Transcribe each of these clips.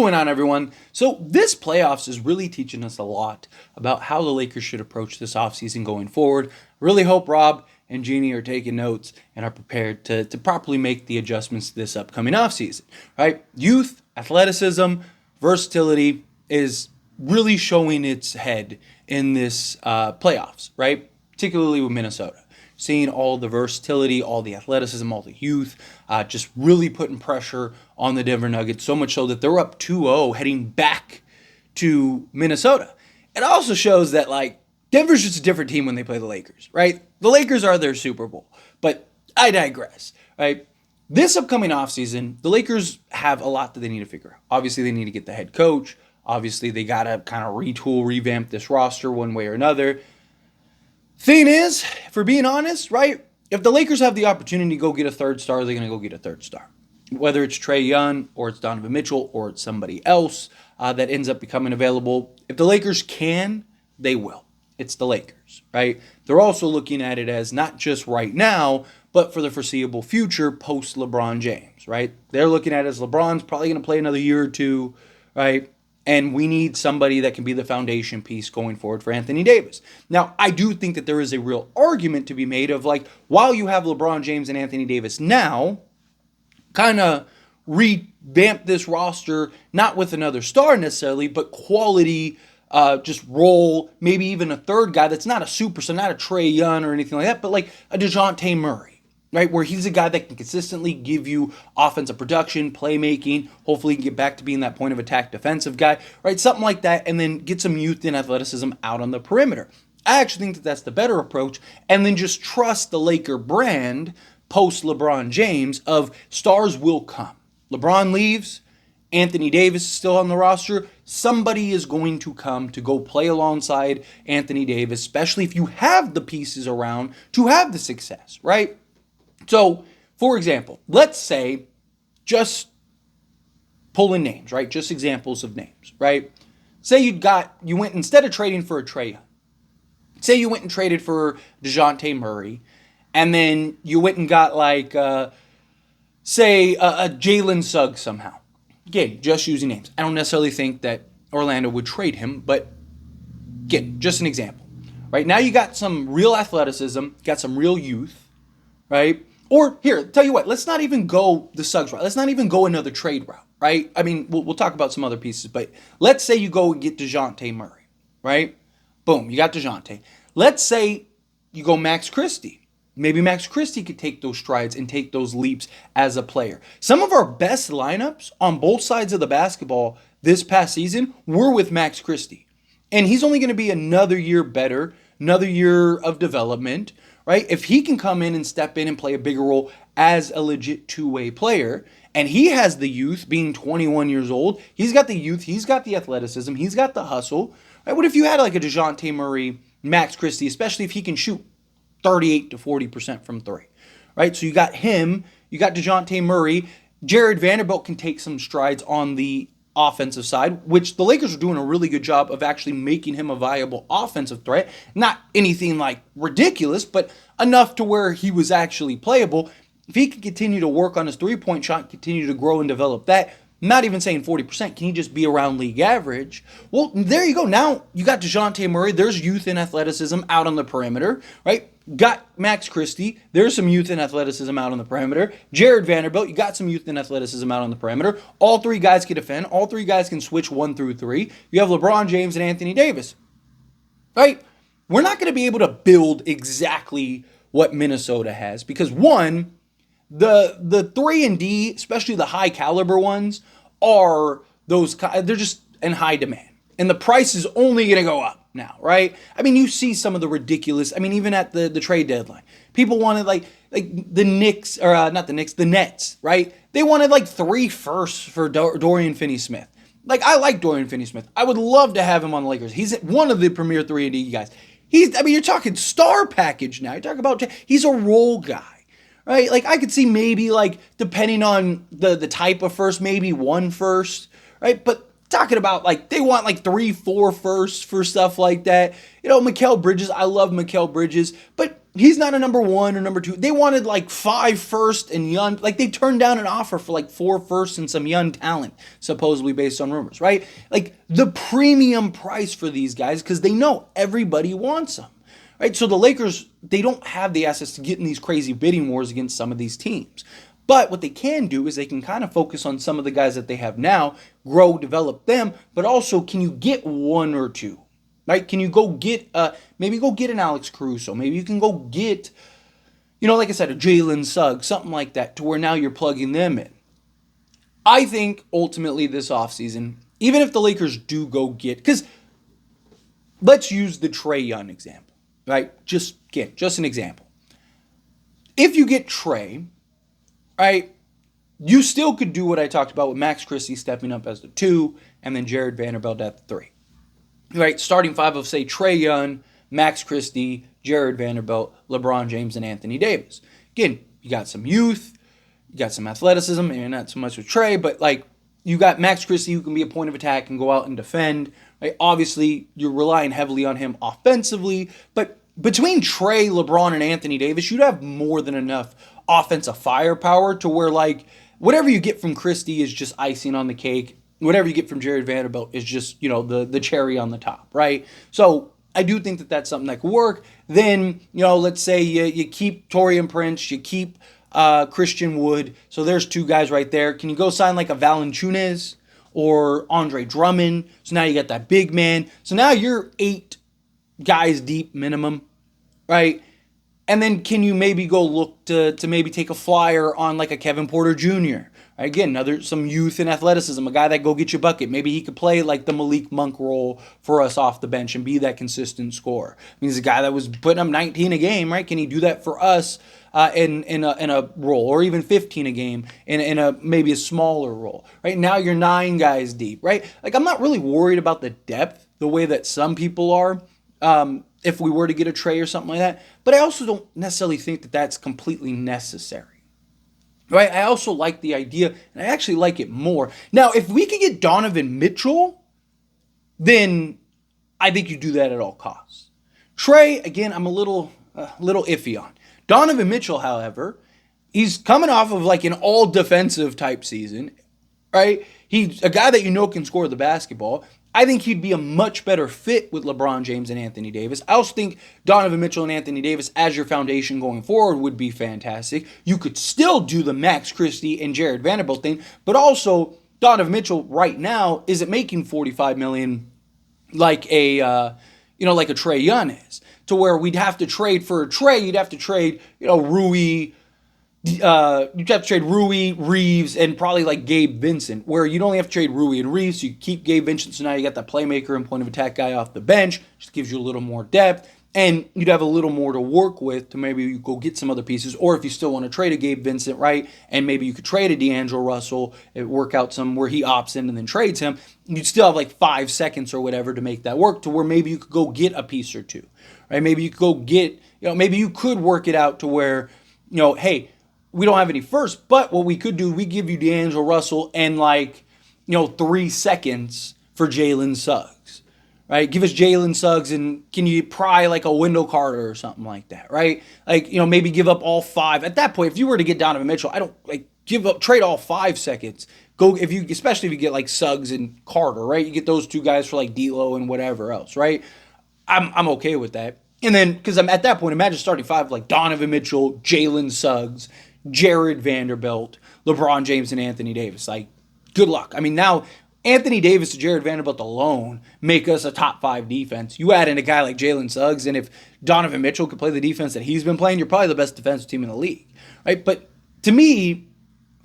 going on, everyone? So this playoffs is really teaching us a lot about how the Lakers should approach this offseason going forward. I really hope Rob and Jeannie are taking notes and are prepared to properly make the adjustments to this upcoming offseason, right? Youth, athleticism, versatility is really showing its head in this playoffs, right? Particularly with Minnesota. Seeing all the versatility, all the athleticism, all the youth, just really putting pressure on the Denver Nuggets, so much so that they're up 2-0 heading back to Minnesota. It also shows that, Denver's just a different team when they play the Lakers, right? The Lakers are their Super Bowl, but I digress, right? This upcoming offseason, the Lakers have a lot that they need to figure out. Obviously, they need to get the head coach. Obviously, they got to kind of retool, revamp this roster one way or another. Thing is, if we're being honest, right, if the Lakers have the opportunity to go get a third star, they're going to go get a third star. Whether it's Trae Young or it's Donovan Mitchell or it's somebody else that ends up becoming available. If the Lakers can, they will. It's the Lakers, right? They're also looking at it as not just right now, but for the foreseeable future post LeBron James, right? They're looking at it as LeBron's probably going to play another year or two, right? And we need somebody that can be the foundation piece going forward for Anthony Davis. Now, I do think that there is a real argument to be made of, while you have LeBron James and Anthony Davis now, kind of revamp this roster, not with another star necessarily, but quality, just role, maybe even a third guy that's not a superstar, not a Trae Young or anything like that, but like a DeJounte Murray. Right, where he's a guy that can consistently give you offensive production, playmaking. Hopefully, he can get back to being that point of attack defensive guy, right? Something like that, and then get some youth and athleticism out on the perimeter. I actually think that that's the better approach, and then just trust the Laker brand post LeBron James of stars will come. LeBron leaves, Anthony Davis is still on the roster. Somebody is going to come to go play alongside Anthony Davis, especially if you have the pieces around to have the success, right? So, for example, let's say, just pulling names, right? Just examples of names, right? Say you went, instead of trading for a Trae Young, say you went and traded for DeJounte Murray, and then you went and got a Jalen Suggs somehow. Again, just using names. I don't necessarily think that Orlando would trade him, but again, just an example. Right now you got some real athleticism, got some real youth, right? Or here, tell you what, let's not even go the Suggs route. Let's not even go another trade route, right? I mean, we'll talk about some other pieces, but let's say you go and get DeJounte Murray, right? Boom, you got DeJounte. Let's say you go Max Christie. Maybe Max Christie could take those strides and take those leaps as a player. Some of our best lineups on both sides of the basketball this past season were with Max Christie. And he's only going to be another year better, another year of development, right? If he can come in and step in and play a bigger role as a legit two-way player, and he has the youth, being 21 years old, he's got the youth, he's got the athleticism, he's got the hustle, right? What if you had a DeJounte Murray, Max Christie, especially if he can shoot 38 to 40% from three, right? So you got him, you got DeJounte Murray, Jared Vanderbilt can take some strides on the offensive side, which the Lakers are doing a really good job of actually making him a viable offensive threat. Not anything ridiculous, but enough to where he was actually playable. If he can continue to work on his three-point shot, continue to grow and develop that, not even saying 40%, can he just be around league average? Well, there you go. Now you got DeJounte Murray. There's youth and athleticism out on the perimeter, right? Got Max Christie. There's some youth and athleticism out on the perimeter. Jared Vanderbilt, you got some youth and athleticism out on the perimeter. All three guys can defend. All three guys can switch 1 through 3. You have LeBron James and Anthony Davis, right? We're not going to be able to build exactly what Minnesota has because, one, the 3 and D, especially the high caliber ones, are they're just in high demand. And the price is only going to go up now, right? I mean, you see some of the ridiculous, even at the trade deadline, people wanted the Knicks, or not the Knicks, the Nets, right? They wanted 3 firsts for Dorian Finney-Smith. I like Dorian Finney-Smith. I would love to have him on the Lakers. He's one of the premier 3 and D guys. You're talking star package now. You're talking about, he's a role guy, right? I could see maybe depending on the type of first, maybe 1 first, right? But talking about they want 3-4 firsts for stuff like that. Mikal Bridges, I love Mikal Bridges, but he's not a number one or number two. They wanted like 5 first and young. Like they turned down an offer for like 4 firsts and some young talent, supposedly based on rumors, right? Like the premium price for these guys because they know everybody wants them, right? So the Lakers, they don't have the assets to get in these crazy bidding wars against some of these teams. But what they can do is they can kind of focus on some of the guys that they have now, grow, develop them, but also can you get one or two? Right? Can you go get maybe go get an Alex Caruso? Maybe you can go get, like I said, a Jalen Suggs, something like that, to where now you're plugging them in. I think ultimately this offseason, even if the Lakers do go get, because let's use the Trae Young example, right? Just an example. If you get Trae, right, you still could do what I talked about with Max Christie stepping up as the 2 and then Jared Vanderbilt at the 3. Right, starting 5 of, say, Trae Young, Max Christie, Jared Vanderbilt, LeBron James, and Anthony Davis. Again, you got some youth, you got some athleticism, maybe not so much with Trae, but like you got Max Christie who can be a point of attack and go out and defend. Right? Obviously, you're relying heavily on him offensively, but between Trae, LeBron, and Anthony Davis, you'd have more than enough offensive firepower to where like whatever you get from Christie is just icing on the cake. Whatever you get from Jared Vanderbilt is just, the cherry on the top, right? So I do think that that's something that could work. Then, let's say you keep Taurean Prince, you keep Christian Wood. So there's 2 guys right there. Can you go sign like a Valanciunas or Andre Drummond? So now you got that big man. So now you're 8 guys deep minimum, right? And then can you maybe go look to maybe take a flyer on like a Kevin Porter Jr., again, some youth and athleticism, a guy that go get you a bucket. Maybe he could play like the Malik Monk role for us off the bench and be that consistent scorer. I mean, he's a guy that was putting up 19 a game, right? Can he do that for us in a role, or even 15 a game in a maybe a smaller role, right? Now you're 9 guys deep, right? Like I'm not really worried about the depth the way that some people are. If we were to get a Trae or something like that, but I also don't necessarily think that that's completely necessary. Right, I also like the idea, and I actually like it more. Now, if we could get Donovan Mitchell, then I think you do that at all costs. Trae, again, I'm a little iffy on. Donovan Mitchell, however, he's coming off of like an all defensive type season, right? He's a guy that can score the basketball. I think he'd be a much better fit with LeBron James and Anthony Davis. I also think Donovan Mitchell and Anthony Davis as your foundation going forward would be fantastic. You could still do the Max Christie and Jared Vanderbilt thing, but also Donovan Mitchell right now isn't making $45 million like a Trae Young is, to where we'd have to trade for a Trae. You'd have to trade Rui. You'd have to trade Rui, Reeves, and probably like Gabe Vincent, where you'd only have to trade Rui and Reeves. So you keep Gabe Vincent, so now you got that playmaker and point of attack guy off the bench. Just gives you a little more depth, and you'd have a little more to work with to maybe you go get some other pieces. Or if you still want to trade a Gabe Vincent, right, and maybe you could trade a D'Angelo Russell, and work out some where he opts in and then trades him, you'd still have like 5 seconds or whatever to make that work, to where maybe you could go get a piece or two, right? Maybe you could go get, maybe you could work it out to where, hey, we don't have any first, but what we could do, we give you D'Angelo Russell and 3 seconds for Jalen Suggs, right? Give us Jalen Suggs and can you pry like a Wendell Carter or something like that, right? Like, maybe give up all 5. At that point, if you were to get Donovan Mitchell, I don't trade all 5 seconds. Especially if you get like Suggs and Carter, right? You get those 2 guys for like D'Lo and whatever else, right? I'm okay with that. And then, because I'm at that point, imagine starting 5 like Donovan Mitchell, Jalen Suggs, Jared Vanderbilt, LeBron James, and Anthony Davis. Like, good luck. I mean, now Anthony Davis and Jared Vanderbilt alone make us a top 5 defense. You add in a guy like Jalen Suggs, and if Donovan Mitchell could play the defense that he's been playing, you're probably the best defensive team in the league, right? But to me,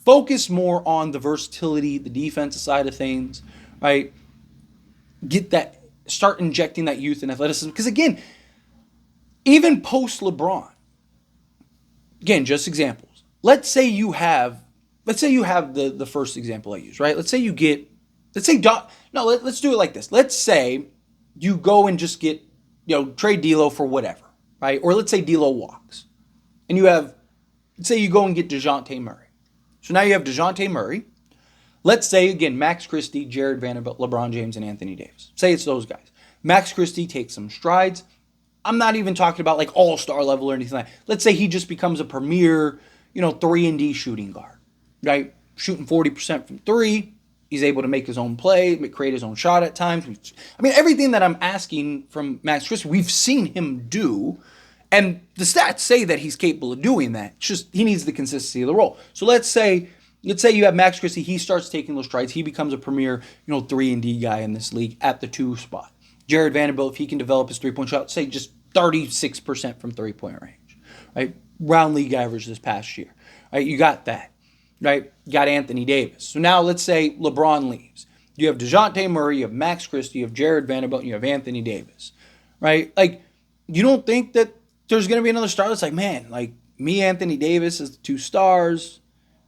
focus more on the versatility, the defensive side of things, right? Start injecting that youth and athleticism. Because again, even post LeBron, again, just examples. Let's say you have the first example I use, right? Let's do it like this. Let's say you go and just get, trade D'Lo for whatever, right? Or let's say D'Lo walks. And let's say you go and get DeJounte Murray. So now you have DeJounte Murray. Let's say, again, Max Christie, Jared Vanderbilt, LeBron James, and Anthony Davis. Say it's those guys. Max Christie takes some strides. I'm not even talking about like all-star level or anything like that. Let's say he just becomes a premier, 3-and-D shooting guard, right? Shooting 40% from three. He's able to make his own play, create his own shot at times. I mean, everything that I'm asking from Max Christie, we've seen him do. And the stats say that he's capable of doing that. It's just he needs the consistency of the role. So let's say you have Max Christie. He starts taking those strides. He becomes a premier, 3-and-D guy in this league at the 2 spot. Jared Vanderbilt, if he can develop his three-point shot, say just 36% from three-point range, right? Round league average this past year, right? You got that. Right? You got Anthony Davis. So now let's say LeBron leaves. You have DeJounte Murray, you have Max Christie, you have Jared Vanderbilt, and you have Anthony Davis. Right? Like, you don't think that there's going to be another star that's like, man, like me, Anthony Davis as the 2 stars.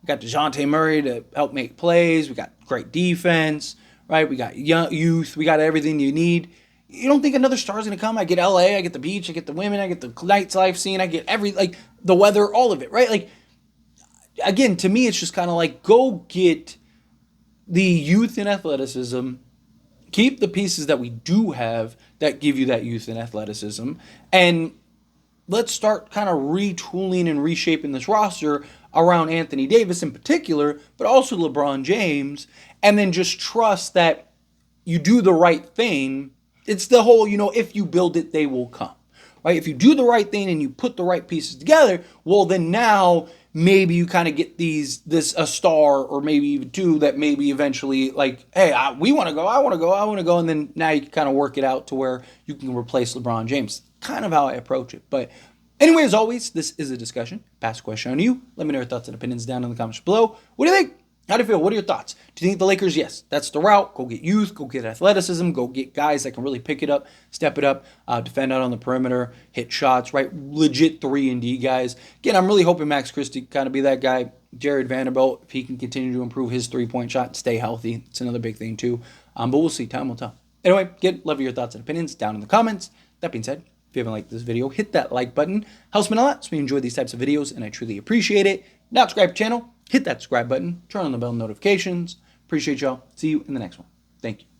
We got DeJounte Murray to help make plays. We got great defense. Right? We got young youth. We got everything you need. You don't think another star is going to come? I get LA, I get the beach, I get the women, I get the nightlife scene, I get the weather, all of it, right? Like, again, to me, it's just kind of like, go get the youth and athleticism, keep the pieces that we do have that give you that youth and athleticism, and let's start kind of retooling and reshaping this roster around Anthony Davis in particular, but also LeBron James, and then just trust that you do the right thing. It's the whole, if you build it, they will come, right? If you do the right thing and you put the right pieces together, well, then now maybe you kind of get a star or maybe even 2 that maybe eventually like, hey, we want to go, I want to go. And then now you can kind of work it out to where you can replace LeBron James. Kind of how I approach it. But anyway, as always, this is a discussion. Pass a question on you. Let me know your thoughts and opinions down in the comments below. What do you think? How do you feel? What are your thoughts? Do you think the Lakers, yes, that's the route. Go get youth, go get athleticism, go get guys that can really pick it up, step it up, defend out on the perimeter, hit shots, right? Legit 3-and-D guys. Again, I'm really hoping Max Christie kind of be that guy. Jared Vanderbilt, if he can continue to improve his 3-point shot and stay healthy, it's another big thing too. But we'll see. Time will tell. Anyway, love your thoughts and opinions down in the comments. That being said, if you haven't liked this video, hit that like button. Helps me a lot, so we enjoy these types of videos, and I truly appreciate it. Now subscribe to the channel. Hit that subscribe button, turn on the bell notifications. Appreciate y'all. See you in the next one. Thank you.